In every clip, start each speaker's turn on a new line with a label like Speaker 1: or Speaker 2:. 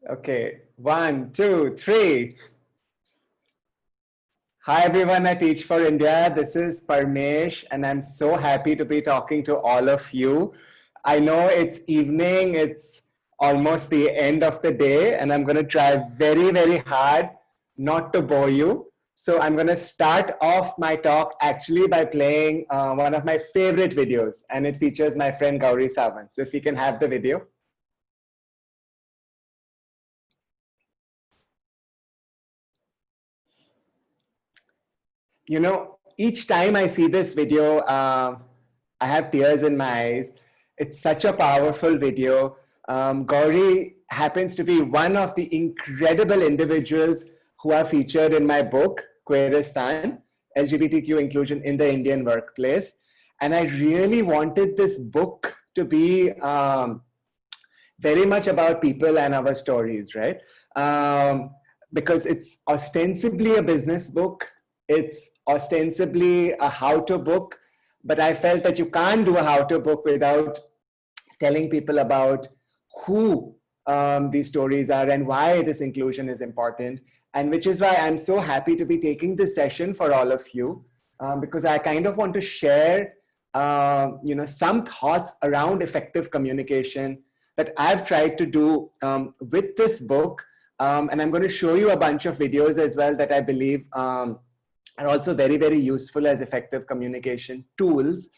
Speaker 1: Okay, 1, 2, 3. Hi everyone at Teach for India. This is Parmesh and I'm so happy to be talking to all of you. I know it's evening, it's almost the end of the day and I'm going to try very, very hard not to bore you. So I'm going to start off my talk actually by playing one of my favorite videos, and it features my friend Gauri Sawant. So if we can have the video. You know, each time I see this video, I have tears in my eyes. It's such a powerful video. Gauri happens to be one of the incredible individuals who are featured in my book, Queeristan, LGBTQ Inclusion in the Indian Workplace. And I really wanted this book to be very much about people and our stories, right? Because it's ostensibly a business book, it's ostensibly a how-to book, but I felt that you can't do a how-to book without telling people about who these stories are and why this inclusion is important. And which is why I'm so happy to be taking this session for all of you, because I kind of want to share some thoughts around effective communication that I've tried to do with this book. And I'm going to show you a bunch of videos as well that I believe are also very, very useful as effective communication tools.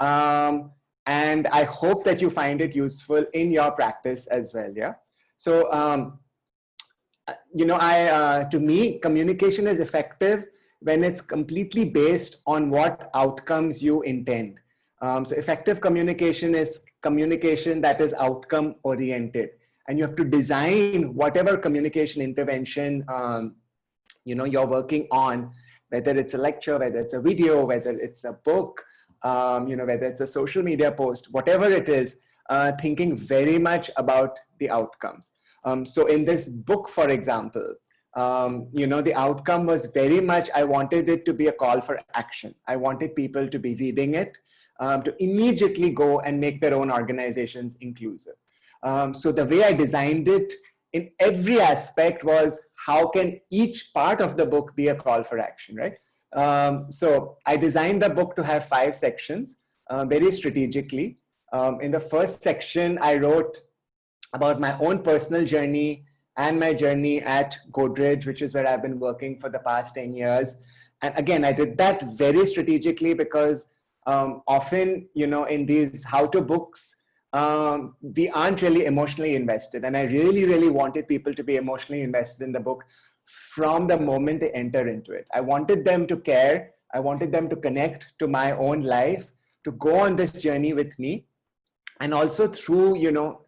Speaker 1: And I hope that you find it useful in your practice as well, yeah? So, to me, communication is effective when it's completely based on what outcomes you intend. So effective communication is communication that is outcome oriented, and you have to design whatever communication intervention you're working on, whether it's a lecture, whether it's a video, whether it's a book, whether it's a social media post, whatever it is, thinking very much about the outcomes. So in this book, for example, the outcome was very much, I wanted it to be a call for action. I wanted people to be reading it, to immediately go and make their own organizations inclusive. So the way I designed it in every aspect was, how can each part of the book be a call for action, right? So I designed the book to have 5 sections, very strategically. In the first section, I wrote about my own personal journey and my journey at Godrej, which is where I've been working for the past 10 years. And again, I did that very strategically because often, in these how-to books, we aren't really emotionally invested. And I really, really wanted people to be emotionally invested in the book from the moment they enter into it. I wanted them to care. I wanted them to connect to my own life, to go on this journey with me. And also through,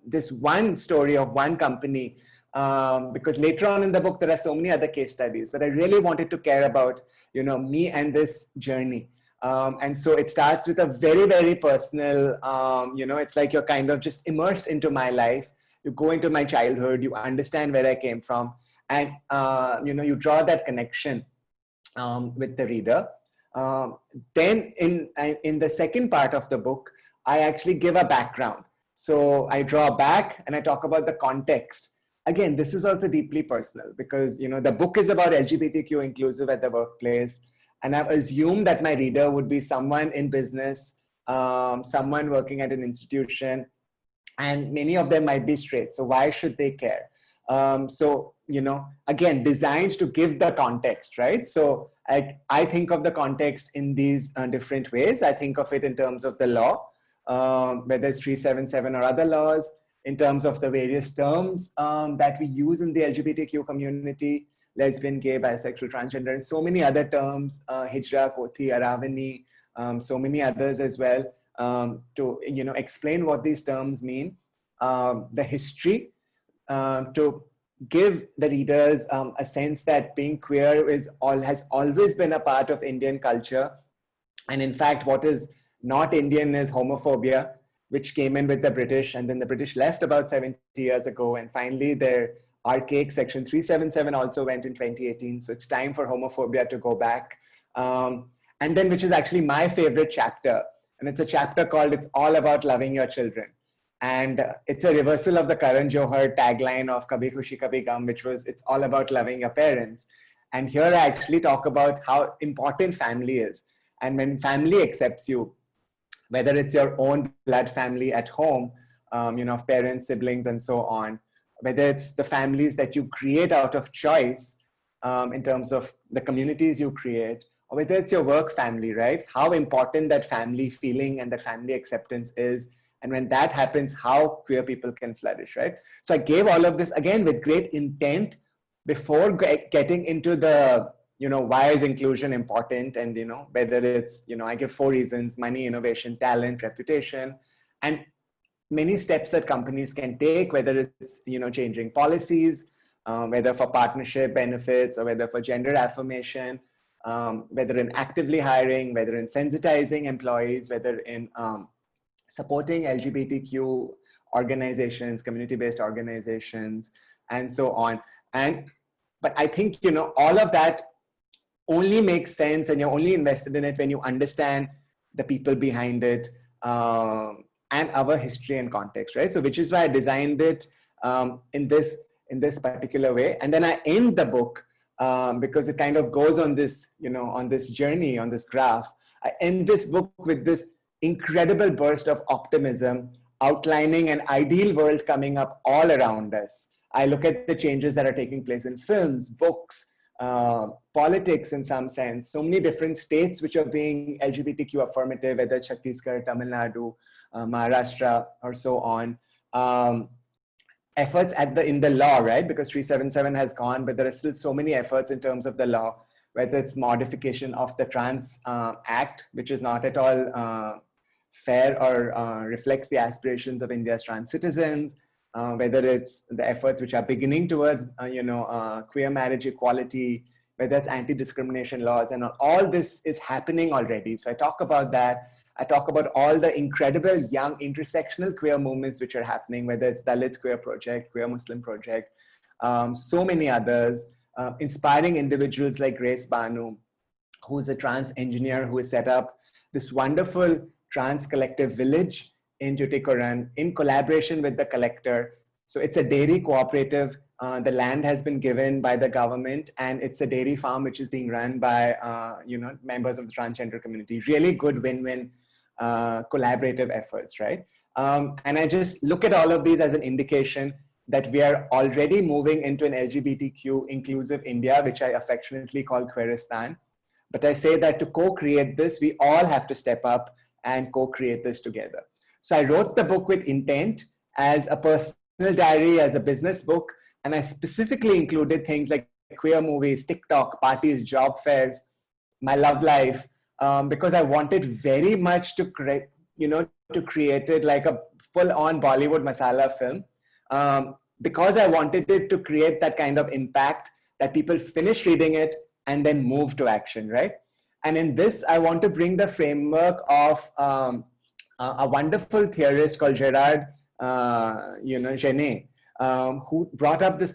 Speaker 1: this one story of one company, because later on in the book, there are so many other case studies, but I really wanted to care about, me and this journey. And so it starts with a very, very personal, it's like you're kind of just immersed into my life. You go into my childhood, you understand where I came from, and, you draw that connection with the reader. Then in the second part of the book, I actually give a background. So I draw back and I talk about the context. Again, this is also deeply personal because, the book is about LGBTQ inclusive at the workplace. And I've assumed that my reader would be someone in business, someone working at an institution, and many of them might be straight. So why should they care? So, again, designed to give the context, right? So I think of the context in these different ways. I think of it in terms of the law, whether it's 377 or other laws, in terms of the various terms that we use in the LGBTQ community, lesbian, gay, bisexual, transgender, and so many other terms, hijra, kothi, aravani, so many others as well, to explain what these terms mean, the history, to give the readers a sense that being queer has always been a part of Indian culture. And in fact, what is not Indian is homophobia, which came in with the British, and then the British left about 70 years ago, and finally their archaic section 377 also went in 2018. So it's time for homophobia to go back. And then, which is actually my favorite chapter, and it's a chapter called "It's All About Loving Your Children." And it's a reversal of the Karan Johar tagline of Kabhi Khushi Kabhi Gum, which was, it's all about loving your parents. And here I actually talk about how important family is. And when family accepts you, whether it's your own blood family at home, of parents, siblings, and so on, whether it's the families that you create out of choice, in terms of the communities you create, or whether it's your work family, right? How important that family feeling and that family acceptance is. And when that happens, how queer people can flourish, right? So I gave all of this, again, with great intent before getting into the, why is inclusion important? And, whether it's, I give 4 reasons: money, innovation, talent, reputation, and many steps that companies can take, whether it's, changing policies, whether for partnership benefits, or whether for gender affirmation, whether in actively hiring, whether in sensitizing employees, whether in supporting LGBTQ organizations, community-based organizations, and so on. But I think, all of that only makes sense, and you're only invested in it when you understand the people behind it, and our history and context, right? So which is why I designed it in this particular way. And then I end the book, because it kind of goes on this, on this journey, on this graph. I end this book with this incredible burst of optimism, outlining an ideal world coming up all around us. I look at the changes that are taking place in films, books, politics in some sense, so many different states which are being LGBTQ affirmative, whether it's Chhattisgarh, Tamil Nadu, Maharashtra, or so on. Efforts in the law, right? Because 377 has gone, but there are still so many efforts in terms of the law, whether it's modification of the Trans Act, which is not at all fair or reflects the aspirations of India's trans citizens, whether it's the efforts which are beginning towards, queer marriage equality, whether it's anti-discrimination laws, and all this is happening already. So I talk about that. I talk about all the incredible young intersectional queer movements which are happening, whether it's Dalit Queer Project, Queer Muslim Project, so many others, inspiring individuals like Grace Banu, who's a trans engineer who has set up this wonderful trans collective village in Tuticorin in collaboration with the collector. So it's a dairy cooperative. The land has been given by the government, and it's a dairy farm which is being run by members of the transgender community. Really good win-win collaborative efforts, right? And I just look at all of these as an indication that we are already moving into an LGBTQ inclusive India, which I affectionately call Queeristan. But I say that to co-create this, we all have to step up and co-create this together. So I wrote the book with intent as a personal diary, as a business book, and I specifically included things like queer movies, TikTok, parties, job fairs, my love life, because I wanted very much to create, to create it like a full-on Bollywood masala film, because I wanted it to create that kind of impact that people finish reading it and then move to action, right? And in this, I want to bring the framework of a wonderful theorist called Gerard, Genet, who brought up this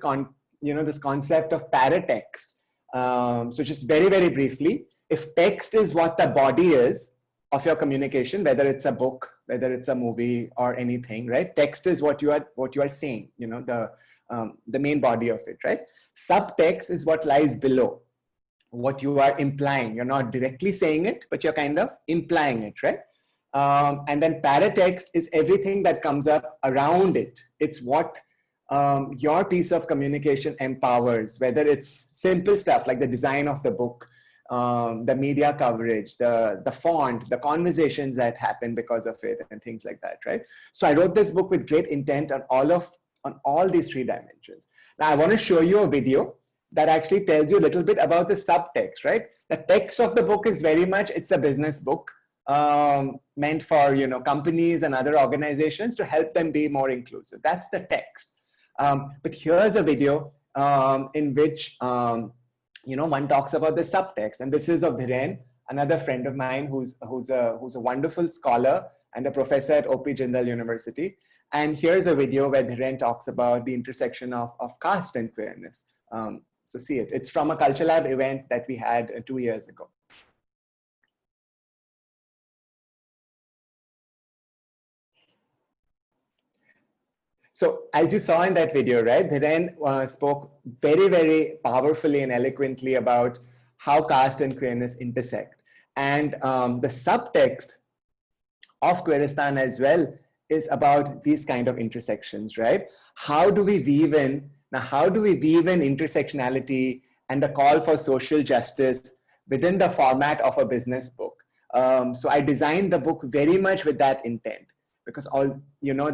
Speaker 1: this concept of paratext. So just very, very briefly, if text is what the body is of your communication, whether it's a book, whether it's a movie or anything, right? Text is what you are saying, the main body of it, right? Subtext is what lies below, what you are implying. You're not directly saying it, but you're kind of implying it, right? And then paratext is everything that comes up around it. It's what your piece of communication empowers, whether it's simple stuff like the design of the book, the media coverage, the font, the conversations that happen because of it, and things like that, right? So I wrote this book with great intent on all these 3 dimensions. Now I want to show you a video that actually tells you a little bit about the subtext, right? The text of the book is very much, it's a business book meant for, companies and other organizations to help them be more inclusive. That's the text. But here's a video in which, one talks about the subtext. And this is of Dhiren, another friend of mine who's a wonderful scholar and a professor at OP Jindal University. And here's a video where Dhiren talks about the intersection of caste and queerness. So see it. It's from a Culture Lab event that we had 2 years ago. So as you saw in that video, right, Dhiren spoke very, very powerfully and eloquently about how caste and queerness intersect. And the subtext of Queeristan as well is about these kind of intersections, right? How do we weave in, now how do we weave in intersectionality and the call for social justice within the format of a business book? So I designed the book very much with that intent, because all, you know,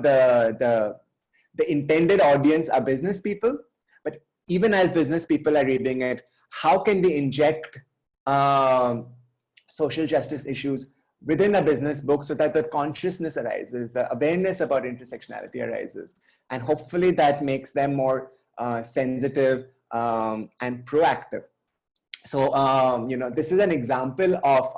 Speaker 1: the intended audience are business people, but even as business people are reading it, how can we inject social justice issues within a business book so that the consciousness arises, the awareness about intersectionality arises, and hopefully that makes them more sensitive and proactive. So, you know, this is an example of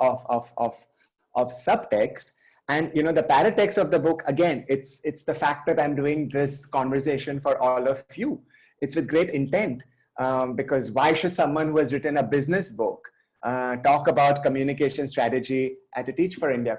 Speaker 1: subtext. And, you know, the paratext of the book, again, it's the fact that I'm doing this conversation for all of you. It's with great intent, because why should someone who has written a business book talk about communication strategy at a Teach for India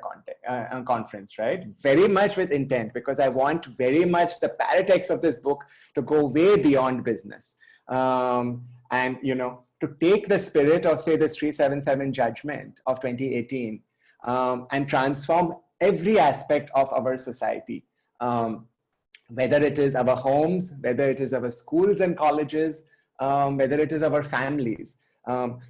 Speaker 1: conference, right? Very much with intent, because I want very much the paratext of this book to go way beyond business. And, you know, to take the spirit of, say, this 377 judgment of 2018 and transform every aspect of our society, whether it is our homes, whether it is our schools and colleges, whether it is our families.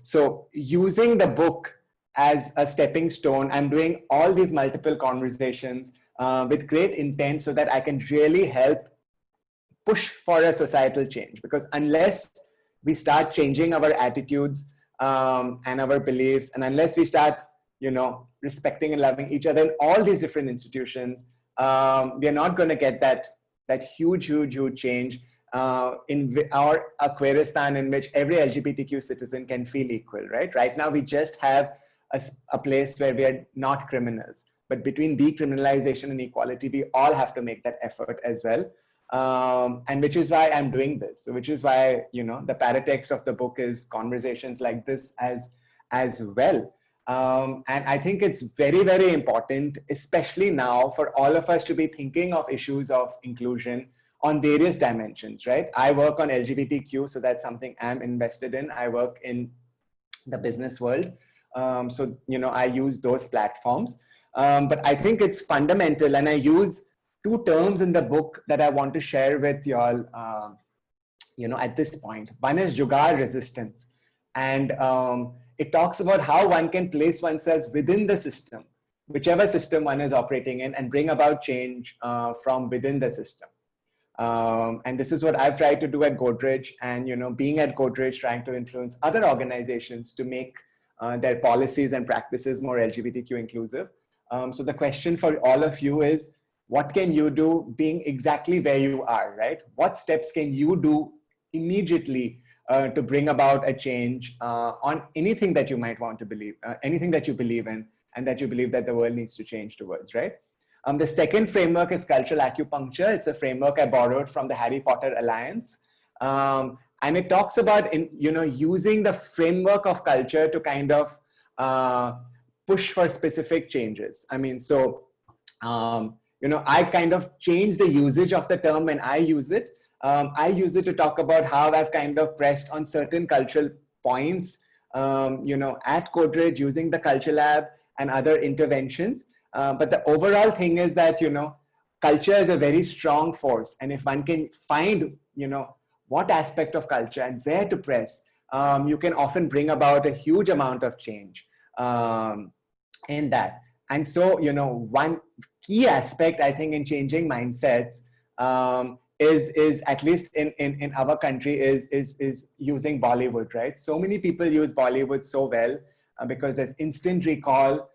Speaker 1: So using the book as a stepping stone, I'm doing all these multiple conversations with great intent so that I can really help push for a societal change. Because unless we start changing our attitudes and our beliefs, and unless we start, you know, respecting and loving each other in all these different institutions, we are not going to get that huge change in our Queeristan, in which every LGBTQ citizen can feel equal, right? Right now, we just have a place where we are not criminals. But between decriminalization and equality, we all have to make that effort as well. And which is why I'm doing this. So which is why, you know, the paratext of the book is conversations like this as well. And I think it's very, very important, especially now, for all of us to be thinking of issues of inclusion on various dimensions, right? I work on LGBTQ, so that's something I'm invested in. I work in the business world. So, you know, I use those platforms. But I think it's fundamental, and I use two terms in the book that I want to share with you all, you know, at this point. One is jugaad resistance. And it talks about how one can place oneself within the system, whichever system one is operating in, and bring about change from within the system. And this is what I've tried to do at Godrej, and, you know, being at Godrej, trying to influence other organizations to make their policies and practices more LGBTQ inclusive. So the question for all of you is, what can you do being exactly where you are, right? What steps can you do immediately to bring about a change on anything that you might want to believe, anything that you believe in, and that you believe that the world needs to change towards, right? The second framework is cultural acupuncture. It's a framework I borrowed from the Harry Potter Alliance. And it talks about, you know, using the framework of culture to kind of push for specific changes. I mean, so, you know, I kind of change the usage of the term when I use it. I use it to talk about how I've kind of pressed on certain cultural points, you know, at Godrej, using the Culture Lab and other interventions. But the overall thing is that, you know, culture is a very strong force. And if one can find, you know, what aspect of culture and where to press, you can often bring about a huge amount of change in that. And so, you know, one key aspect, I think, in changing mindsets is at least in our country is using Bollywood, right? So many people use Bollywood so well because there's instant recall.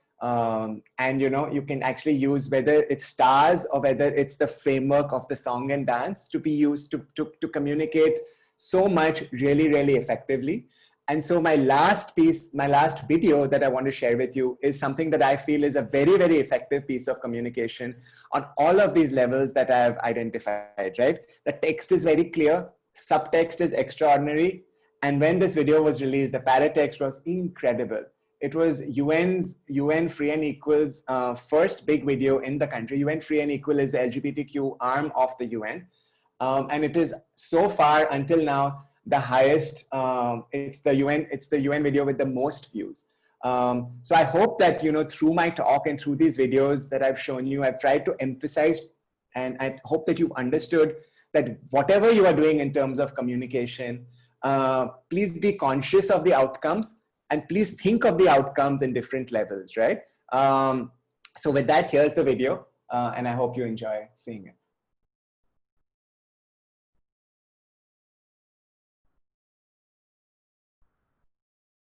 Speaker 1: And, you know, you can actually use whether it's stars or whether it's the framework of the song and dance to be used to communicate so much really, really effectively. And so my last video that I want to share with you is something that I feel is a very, very effective piece of communication on all of these levels that I've identified, right? The text is very clear, subtext is extraordinary. And when this video was released, the paratext was incredible. It was UN Free and Equal's first big video in the country. UN Free and Equal is the LGBTQ arm of the UN. And it is so far until now the highest. It's the UN video with the most views. So I hope that, you know, through my talk and through these videos that I've shown you, I've tried to emphasize, and I hope that you've understood that whatever you are doing in terms of communication, please be conscious of the outcomes, and please think of the outcomes in different levels, right? So with that, here's the video, and I hope you enjoy seeing it.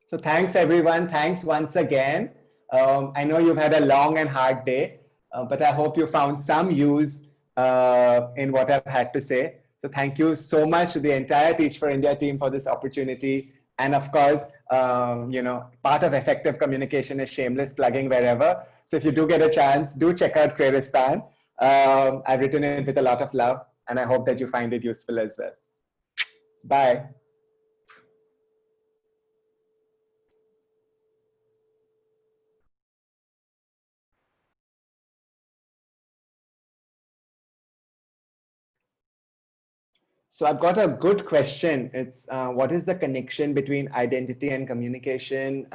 Speaker 1: So thanks everyone. Thanks once again. I know you've had a long and hard day, but I hope you found some use in what I've had to say. So thank you so much to the entire Teach for India team for this opportunity. And of course, you know, part of effective communication is shameless plugging wherever. So if you do get a chance, do check out Kyrgyzstan. I've written it with a lot of love, and I hope that you find it useful as well. Bye. So I've got a good question. It's what is the connection between identity and communication?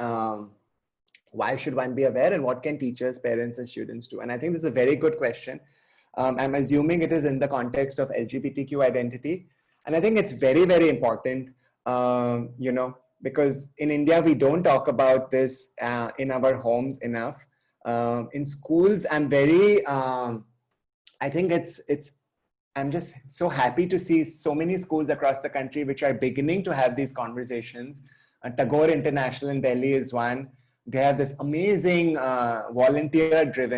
Speaker 1: Why should one be aware, and what can teachers, parents, and students do? And I think this is a very good question. I'm assuming it is in the context of LGBTQ identity. And I think it's very, very important, you know, because in India, we don't talk about this in our homes enough. In schools, I think I'm just so happy to see so many schools across the country which are beginning to have these conversations. Tagore International in Delhi is one. They have this amazing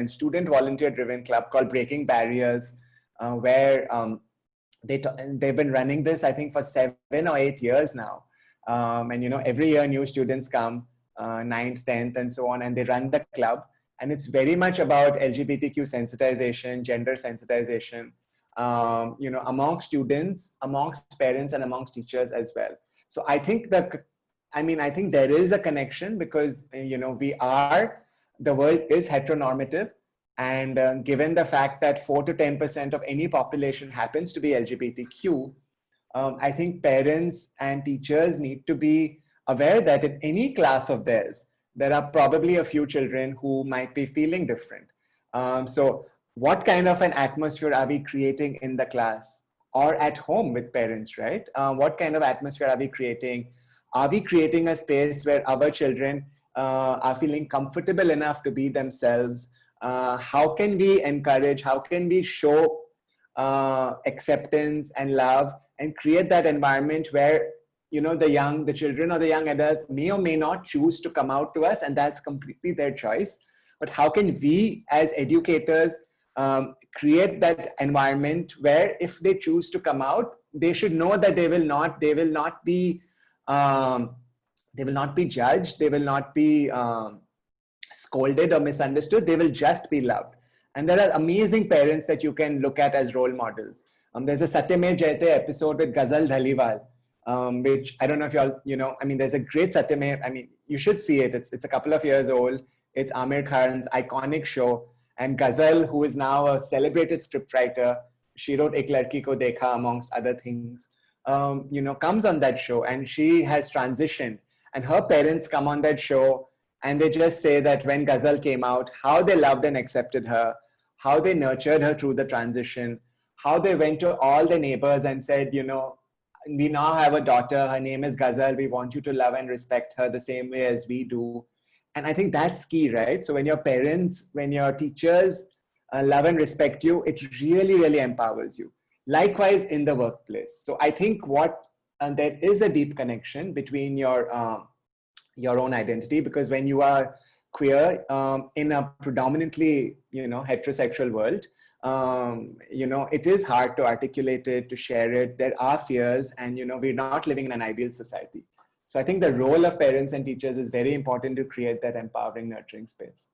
Speaker 1: student volunteer-driven club called Breaking Barriers, where they've been running this, I think, for 7 or 8 years now. And, you know, every year new students come, 9th, 10th, and so on, and they run the club. And it's very much about LGBTQ sensitization, gender sensitization, you know, amongst students, amongst parents, and amongst teachers as well. So I think I think there is a connection because, you know, the world is heteronormative. And given the fact that 4 to 10% of any population happens to be LGBTQ, I think parents and teachers need to be aware that in any class of theirs, there are probably a few children who might be feeling different. So what kind of an atmosphere are we creating in the class or at home with parents, right? What kind of atmosphere are we creating? Are we creating a space where our children are feeling comfortable enough to be themselves? How can we encourage, how can we show acceptance and love and create that environment where, you know, the children or the young adults may or may not choose to come out to us, and that's completely their choice. But how can we as educators create that environment where if they choose to come out, they should know that they will not be judged, they will not be scolded or misunderstood, they will just be loved. And there are amazing parents that you can look at as role models. There's a Satyamev Jayate episode with Ghazal Dhaliwal, which I don't know if y'all, you know, I mean, there's a great Satyamev, I mean, you should see it. It's a couple of years old. It's Amir Khan's iconic show. And Ghazal, who is now a celebrated scriptwriter, she wrote Ek Ladki Ko Dekha, amongst other things, you know, comes on that show, and she has transitioned. And her parents come on that show, and they just say that when Ghazal came out, how they loved and accepted her, how they nurtured her through the transition, how they went to all the neighbors and said, you know, we now have a daughter, her name is Ghazal, we want you to love and respect her the same way as we do. And I think that's key, right? So when your parents, when your teachers love and respect you, it really, really empowers you. Likewise in the workplace. So I think there is a deep connection between your own identity, because when you are queer in a predominantly, you know, heterosexual world, you know, it is hard to articulate it, to share it. There are fears, and, you know, we're not living in an ideal society. So I think the role of parents and teachers is very important to create that empowering, nurturing space.